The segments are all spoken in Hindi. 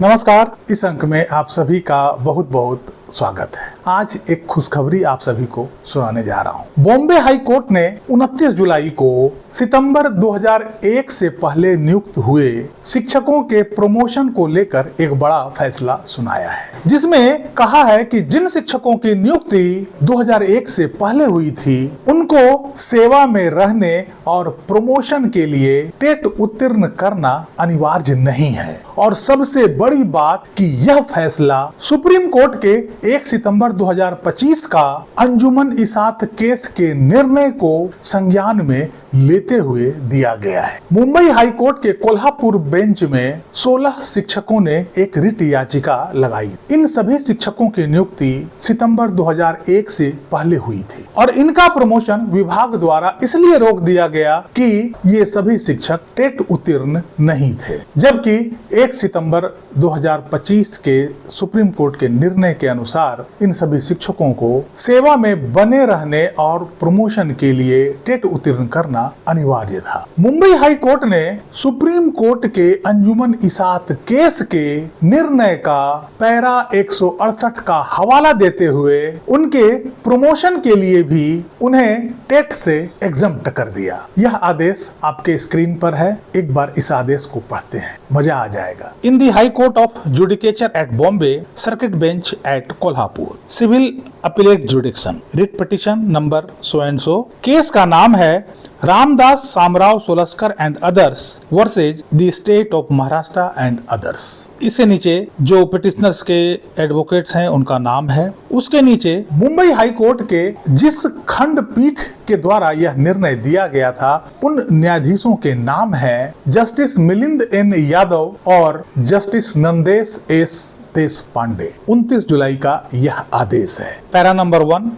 नमस्कार। इस अंक में आप सभी का बहुत बहुत स्वागत है। आज एक खुशखबरी आप सभी को सुनाने जा रहा हूँ। बॉम्बे हाई कोर्ट ने 29 जुलाई को सितंबर 2001 से पहले नियुक्त हुए शिक्षकों के प्रमोशन को लेकर एक बड़ा फैसला सुनाया है, जिसमें कहा है कि जिन शिक्षकों की नियुक्ति 2001 से पहले हुई थी उनको सेवा में रहने और प्रमोशन के लिए टेट उत्तीर्ण करना अनिवार्य नहीं है। और सबसे बड़ी बात कि यह फैसला सुप्रीम कोर्ट के 1 सितंबर 2025 का अंजुमन इसात केस के निर्णय को संज्ञान में लेते हुए दिया गया है। मुंबई हाई कोर्ट के कोल्हापुर बेंच में 16 शिक्षकों ने एक रिट याचिका लगाई। इन सभी शिक्षकों की नियुक्ति सितंबर 2001 से पहले हुई थी और इनका प्रमोशन विभाग द्वारा इसलिए रोक दिया गया कि ये सभी शिक्षक टेट उत्तीर्ण नहीं थे, जबकि 1 सितंबर 2025 के सुप्रीम कोर्ट के निर्णय के अनुसार इन सभी शिक्षकों को सेवा में बने रहने और प्रमोशन के लिए टेट उत्तीर्ण करना अनिवार्य था। मुंबई हाई कोर्ट ने सुप्रीम कोर्ट के अंजुमन इसात केस के निर्णय का पैरा 168 का हवाला देते हुए उनके प्रमोशन के लिए भी उन्हें टेट से एग्जम्प्ट कर दिया। यह आदेश आपके स्क्रीन पर है, एक बार इस आदेश को पढ़ते हैं, मजा आ जाएगा। In the high court of judicature at Bombay circuit bench at Kolhapur, civil appellate jurisdiction, writ petition number so and so. Case का नाम है Ramdas Samrao Solaskar and others versus the state of Maharashtra and others. इसके नीचे जो पिटिशनर्स के एडवोकेट्स हैं उनका नाम है। उसके नीचे मुंबई हाई कोर्ट के जिस खंडपीठ के द्वारा यह निर्णय दिया गया था उन न्यायाधीशों के नाम है जस्टिस मिलिंद एन यादव और जस्टिस नंदेश एस देशपांडे। 29 जुलाई का यह आदेश है। Para number 1,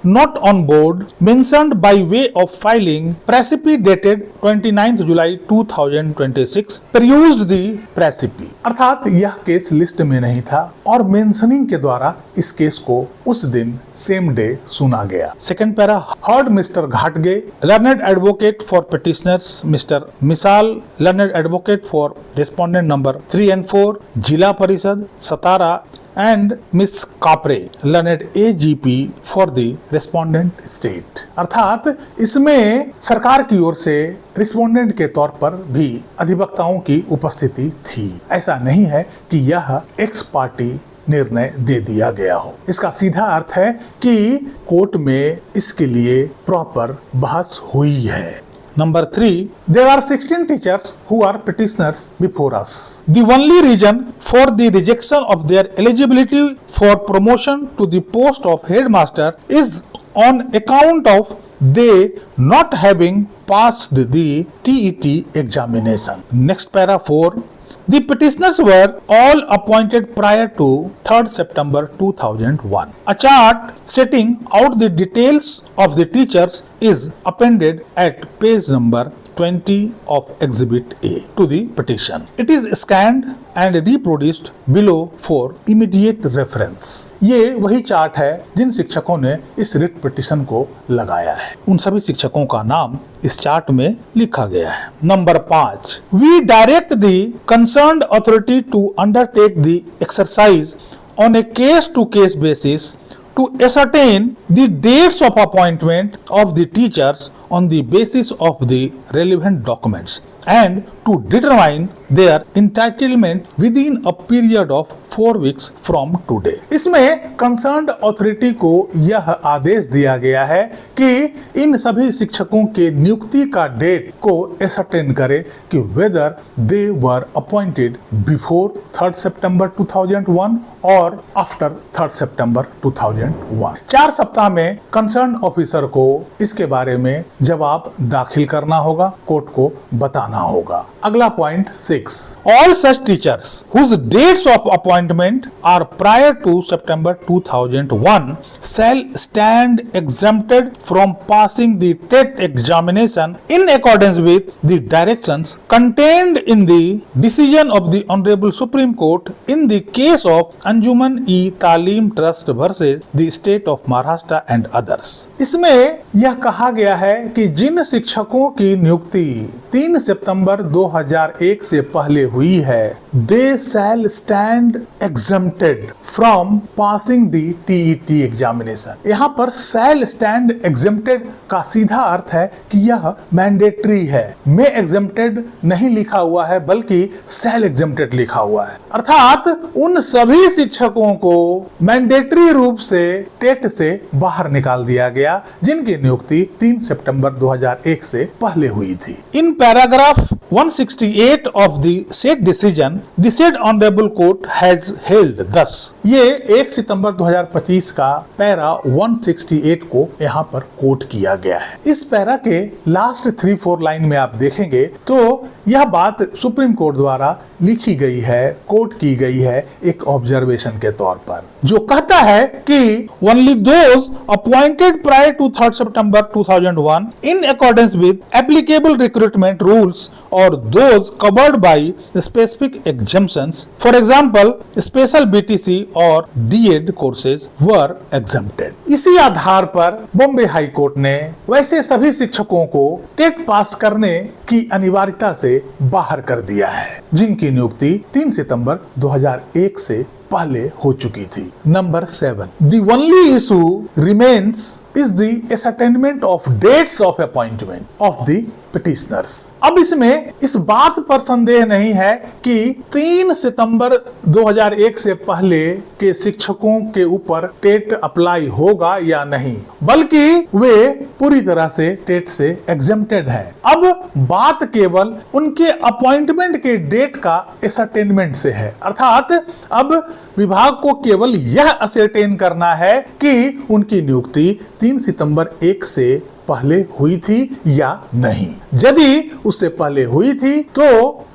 not on board mentioned by way of filing precipitated 29th July 2026 perused the precipi, अर्थात यह केस लिस्ट में नहीं था और मेंशनिंग के द्वारा इस केस को उस दिन सेम डे सुना गया। सेकंड पैरा, हर्ड मिस्टर घाटगे, learned advocate for petitioners mister Misal, learned advocate for respondent number 3 and 4, जिला परिषद सतारा and Miss Kapre, learned AGP for the respondent state। अर्थात इसमें सरकार की ओर से रिस्पोंडेंट के तौर पर भी अधिवक्ताओं की उपस्थिति थी। ऐसा नहीं है कि यह एक्स पार्टी निर्णय दे दिया गया हो। इसका सीधा अर्थ है कि कोर्ट में इसके लिए प्रॉपर बहस हुई है। Number 3, there are 16 teachers who are petitioners before us. The only reason for the rejection of their eligibility for promotion to the post of headmaster is on account of they not having passed the TET examination. Next para 4. The petitioners were all appointed prior to 3rd September 2001. A chart setting out the details of the teachers is appended at page number 20 of Exhibit A to the petition. It is scanned and reproduced below for immediate reference. ये वही चार्ट है जिन शिक्षकों ने इस रिट पिटिशन को लगाया है। उन सभी शिक्षकों का नाम इस चार्ट में लिखा गया है। Number 5, We direct the concerned authority to undertake the exercise on a case-to-case basis to ascertain the dates of appointment of the teachers on the basis of the relevant documents and to determine their entitlement within a period of 4 weeks from today। इसमें कंसर्न्ड अथॉरिटी को यह आदेश दिया गया है कि इन सभी शिक्षकों के नियुक्ति का डेट को एसर्टेन करे कि whether they were appointed before 3rd September 2001 और आफ्टर 3rd September 2001। 4 सप्ताह में कंसर्न ऑफिसर को इसके बारे में जवाब दाखिल करना होगा, कोर्ट को बताना होगा। अगला point 6, all such teachers whose dates of appointment are prior to September 2001 shall stand exempted from passing the TET examination in accordance with the directions contained in the decision of the Honorable Supreme Court in the case of Anjuman-e-Talim Trust versus the State of Maharashtra and others। इसमें यह कहा गया है कि जिन शिक्षकों की नियुक्ति 3 सितंबर 2001 से पहले हुई है they shall stand exempted from passing the TET examination. यहाँ पर शैल स्टैंड एग्जम्प्टेड का सीधा अर्थ है कि यह मैंडेटरी है। में एग्जम्प्टेड नहीं लिखा हुआ है बल्कि शैल एग्जम्प्टेड लिखा हुआ है, अर्थात उन सभी शिक्षकों को मैंडेटरी रूप से टेट से बाहर निकाल दिया गया जिनकी नियुक्ति 3 सितंबर 2001 से पहले हुई थी। In paragraph 168 of the set decision the set honourable court has held दस। ये 1 सितंबर 2025 का पैरा 168 को यहाँ पर कोट किया गया है। इस पैरा के लास्ट 3-4 लाइन में आप देखेंगे तो यह बात सुप्रीम कोर्ट द्वारा लिखी गई है, कोट की गई है एक ऑब्जर्वेशन के तौर पर, जो कहता है कि only those appointed prior to 3 September 2001 in accordance with applicable recruitment rules और those covered by specific exemptions for example special BTC और डीएड कोर्सेज वर एग्जम्प्टेड। इसी आधार पर बॉम्बे हाई कोर्ट ने वैसे सभी शिक्षकों को टेट पास करने की अनिवार्यता से बाहर कर दिया है जिनकी नियुक्ति 3 सितंबर 2001 से पहले हो चुकी थी। Number 7, the only issue remains is the ascertainment of dates of appointment of the petitioners। अब इसमें इस बात पर संदेह नहीं है कि 3 सितंबर 2001 से पहले के शिक्षकों के ऊपर टेट अप्लाई होगा या नहीं, बल्कि वे पूरी तरह से टेट से एग्जेम्प्टेड है। अब बात केवल उनके अपॉइंटमेंट के डेट का असर्टेनमेंट से है, अर्थात अब विभाग को केवल यह असर्टेन करना है कि उनकी नियुक्ति 3 सितंबर 1 से पहले हुई थी या नहीं। यदि उससे पहले हुई थी तो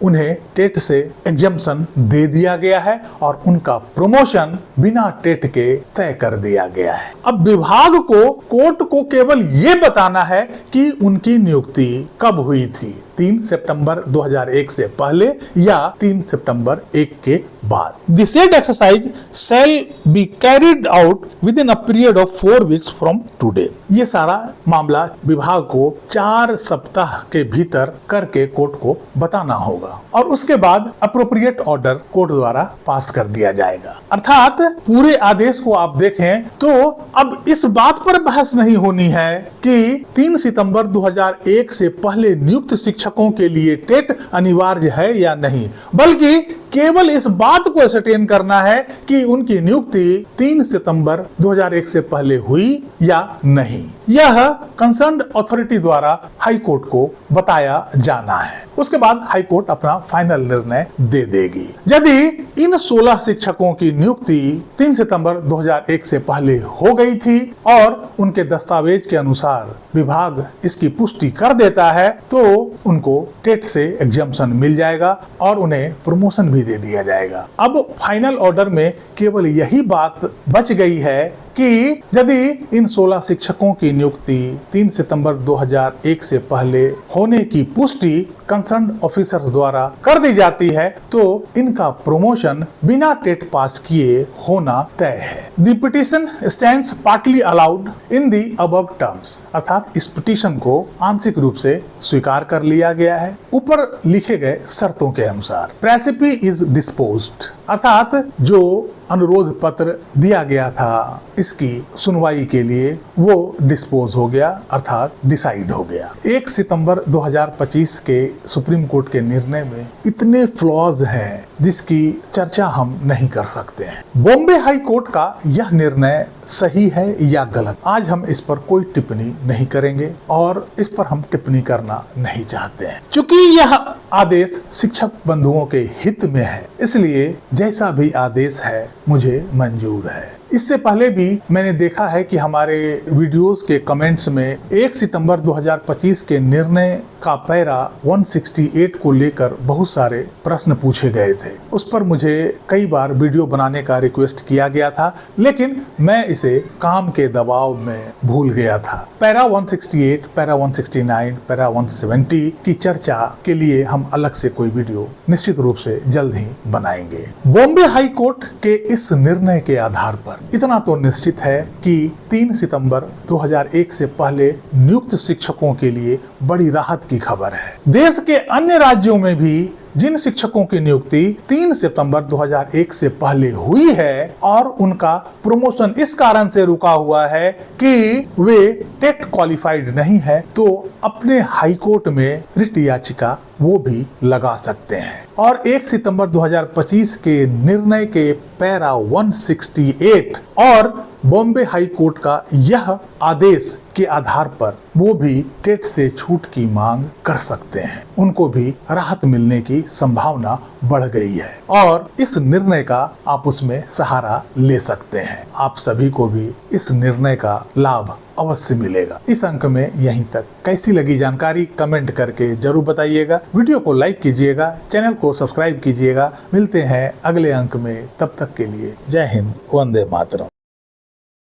उन्हें टेट से एग्जम्पशन दे दिया गया है और उनका प्रमोशन बिना टेट के तय कर दिया गया है। अब विभाग को कोर्ट को केवल ये बताना है कि उनकी नियुक्ति कब हुई थी, 3 सितंबर 2001 से पहले या 3 सितंबर 1 के बाद। The said exercise shall be carried out within a period of 4 weeks from today। ये सारा मामला विभाग को 4 सप्ताह के भीतर करके कोर्ट को बताना होगा और उसके बाद अप्रोप्रिएट ऑर्डर कोर्ट द्वारा पास कर दिया जाएगा। अर्थात पूरे आदेश को आप देखें तो अब इस बात पर बहस नहीं होनी है कि 3 सितंबर 2001 से पहले नियुक्त शिक्षकों के लिए टेट अनिवार्य है या नहीं, बल्कि केवल इस बात को असर्टेन करना है कि उनकी नियुक्ति 3 सितंबर 2001 से पहले हुई या नहीं। यह कंसर्न्ड अथॉरिटी द्वारा हाई कोर्ट को बताया जाना है। उसके बाद हाई कोर्ट अपना फाइनल निर्णय दे देगी। यदि इन 16 शिक्षकों की नियुक्ति 3 सितंबर 2001 से पहले हो गई थी और उनके दस्तावेज के अनुसार विभाग इसकी पुष्टि कर देता है तो उनको टेट से एग्जम्पशन मिल जाएगा और उन्हें प्रमोशन भी दे दिया जाएगा। अब फाइनल ऑर्डर में केवल यही बात बच गई है कि यदि इन 16 शिक्षकों की नियुक्ति 3 सितंबर 2001 से पहले होने की पुष्टि कंसर्न ऑफिसर्स द्वारा कर दी जाती है तो इनका प्रमोशन बिना टेट पास किए होना तय है। The petition stands partly allowed in the above terms, अर्थात इस पिटीशन को आंशिक रूप से स्वीकार कर लिया गया है ऊपर लिखे गए शर्तों के अनुसार। प्रेसिपी इज डिस्पोज्ड, अर्थात जो अनुरोध पत्र दिया गया था इसकी सुनवाई के लिए वो डिस्पोज हो गया, अर्थात डिसाइड हो गया। 1 सितंबर 2025 के सुप्रीम कोर्ट के निर्णय में इतने फ्लॉज हैं जिसकी चर्चा हम नहीं कर सकते हैं। बॉम्बे हाई कोर्ट का यह निर्णय सही है या गलत, आज हम इस पर कोई टिप्पणी नहीं करेंगे और इस पर हम टिप्पणी करना नहीं चाहते हैं। क्योंकि यह आदेश शिक्षक बंधुओं के हित में है इसलिए जैसा भी आदेश है मुझे मंजूर है। इससे पहले भी मैंने देखा है कि हमारे वीडियोस के कमेंट्स में 1 सितंबर 2025 के निर्णय का पैरा 168 को लेकर बहुत सारे प्रश्न पूछे गए थे। उस पर मुझे कई बार वीडियो बनाने का रिक्वेस्ट किया गया था लेकिन मैं इसे काम के दबाव में भूल गया था। पैरा 168, पैरा 169, पैरा 170 की चर्चा के लिए हम अलग से कोई वीडियो निश्चित रूप से जल्द ही बनाएंगे। बॉम्बे हाई कोर्ट के इस निर्णय के आधार पर इतना तो निश्चित है कि 3 सितंबर 2001 से पहले नियुक्त शिक्षकों के लिए बड़ी राहत की खबर है। देश के अन्य राज्यों में भी जिन शिक्षकों की नियुक्ति 3 सितंबर 2001 से पहले हुई है और उनका प्रमोशन इस कारण से रुका हुआ है कि वे टेट क्वालिफाइड नहीं है, तो अपने हाई कोर्ट में रिट याचिका वो भी लगा सकते हैं। और 1 सितंबर 2025 के निर्णय के पैरा 168 और बॉम्बे हाई कोर्ट का यह आदेश के आधार पर वो भी टेट से छूट की मांग कर सकते हैं। उनको भी राहत मिलने की संभावना बढ़ गई है और इस निर्णय का आप उसमें सहारा ले सकते हैं। आप सभी को भी इस निर्णय का लाभ अवश्य मिलेगा। इस अंक में यहीं तक। कैसी लगी जानकारी कमेंट करके जरूर बताइएगा। वीडियो को लाइक कीजिएगा, चैनल को सब्सक्राइब कीजिएगा। मिलते हैं अगले अंक में, तब तक के लिए जय हिंद, वंदे मातरम।